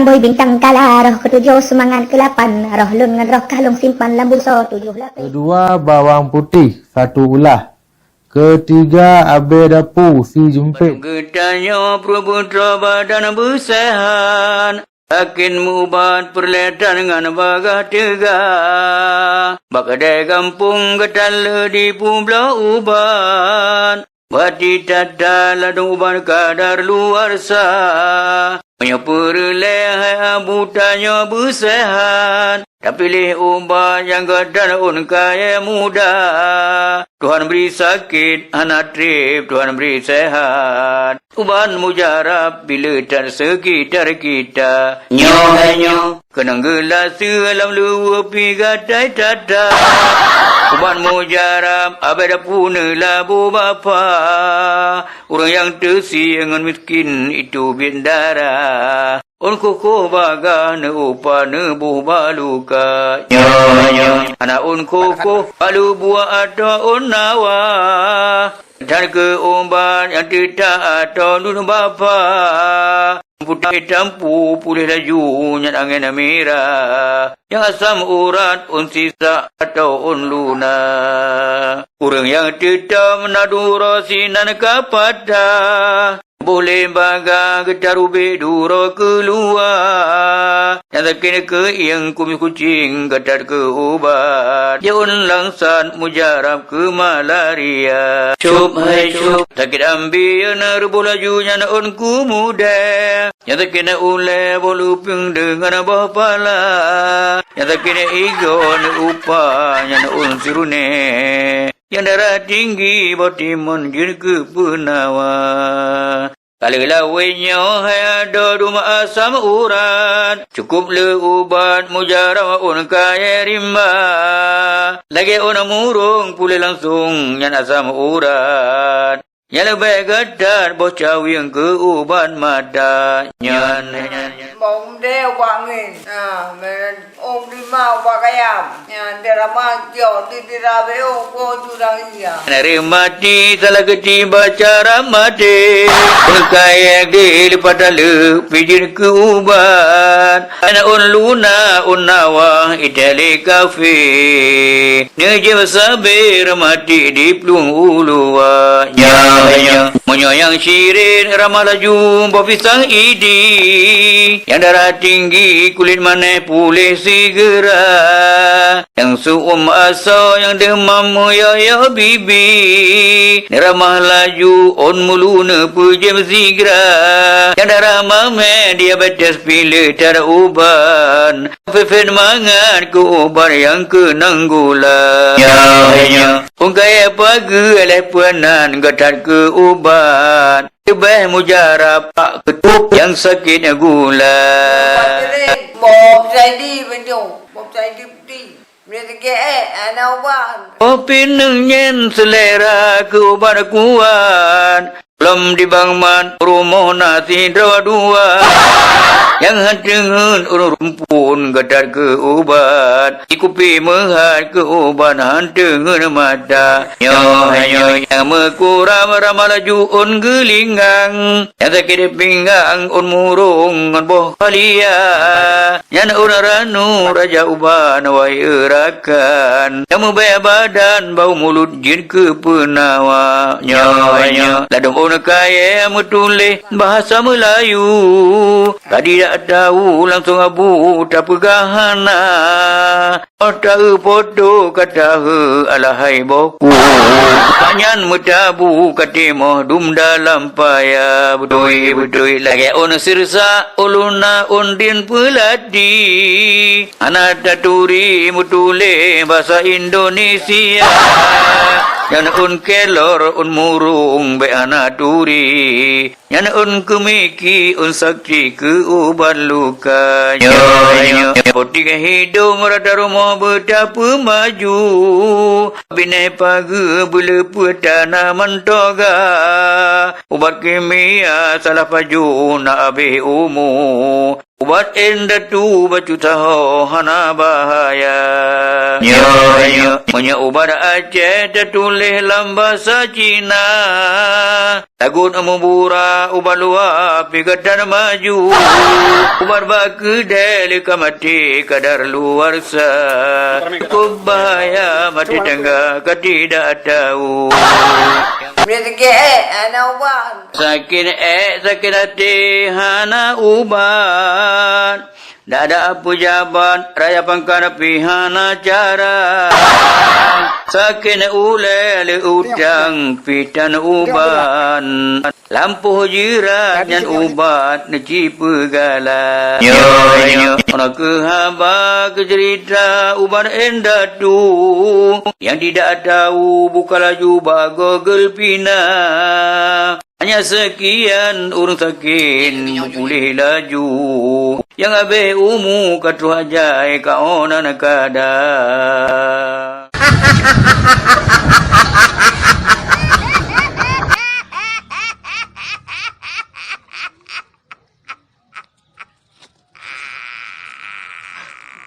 Boy bintang kala roh ketujuh semangat ke-8 roh lun dengan roh kalung simpan lambu so 7 lapis. Kedua bawang putih 1 ulah. Ketiga abe dapu si jumpit. Getanya Praputra badan bersehan. Akin mubat perletan dengan bagah tiga. Bakadai kampung getala di Pulau Uban. Bati tata ladung uban kadar luar sah. Punya perlehai abutanya bersehan. Tak pilih ubat yang gadar un kaya muda. Tuhan beri sakit, anak trip, Tuhan beri sehat. Uban mujarab bila tak sekitar kita. Nyo, kenang gelas dalam luar pi gadai tata. Uban mujarab, abai dah puna labu bapa. Orang yang tersiangan miskin itu bindara. On koko baga ne upa ne buh baluka. Nyo. Anak on koko balu buah atau on nawa. Dan ke umban yang tidak atau nun bapa. Putih tampu pulih laju nyat angin merah. Yang asam urat on sisa atau on luna. Orang yang tidak menadu rosinan kapada. Boleh baga getar ube duro keluar. Yang tak kena ke yang kumis kucing getar ke ubat. Jaun langsan mujarab ke malaria. Cup hai cup. Sakit ambil nerbu lajunya naun ku muda. Yang tak kena ule boluping dengan bapala. Yang tak kena igon upanya naun sirune. Yang darah tinggi botimon jin ke penawa. Kalau lawainya hai ada rumah asam urat. Cukup le ubat mujarab un kaya rimba. Lagi un murung pulih langsung yang asam urat. Yang lebih gadar bocah yang ke ubat mata. Nyan. Bông đeo bangin, men om di mau bakayam, yang derama jauh di dirabe om ko jurang iya. Nari mati salah kecil baca ramade, kaya di lipat dalu pijin ke ubat. Anak un luna un nawa itali kafe, nejem sabar mati di plung uluwa. Nya, menyoyang sirin ramah laju pisang idi. Yang darah tinggi kulit mana pulih segera. Yang suum asal yang demam ya bibi. Ramah laju on muluna pujem segera. Yang darah mame diabetes pilih cara uban. Fefen mangan ke uban yang kenang gula. Ya. Ungkaya pagi oleh puanan gatat ke uban. Lebih mujarab pak ketup yang sakitnya gula. Bom jadi benjung, bom jadi putih. Mereka ke anak uban. Kopi nyen selera ke uban kuat. Belum dibangman rumah nasi dua. Yang hancengan rumpun gadar ke ubat. Ikupi mehat ke ubat hancengan mata. Nyo yang mekuram ramah laju un gelinggang. Yang sakit pinggang un murung un boh kalia. Yang un ranu raja uban wai erakan. Yang membaya badan bau mulut jin ke penawa. Nyo ladung un kaya metulih bahasa Melayu. Tadi tak tahu langsung abu tak pegahana. Tahu foto kata alahai boku. Panyan metabu katimoh dum dalam paya. Betul lagi on sirsa uluna undin peladi. Anak taturi mutule bahasa Indonesia. Yang un kelor un murung be anak turi. Yang un kemiki un sakti ke uban luka. Nyo poti ke hidung rata rumah betapa maju. Binai pagi bela petana mentoga. Ubat kimia salah paju nak habis umur. Ubat enda tu bacuta ho hana bahaya. Nyo punya ubat Aceh tertulis dalam bahasa Cina. Takut membura ubat luar pikatan maju. Ubat baku delika mati kadar luar sa. Cukup bahaya mati tengah ketidak tahu. Dia tegak anak ubat. Sakit hati hana ubat. Tak ada pejabat raya pangkar pihana cara. Sakit ulele utang pitan uban. Lampu jirat dan ubat necipu gala. Nyo orang kehaba kecerita ubat enda tu. Yang tidak tahu bukalah jubah Google Pina. Hanya sekian urung sakin boleh laju. Yang habis umu katu hajai kaonan kada.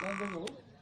Tunggu.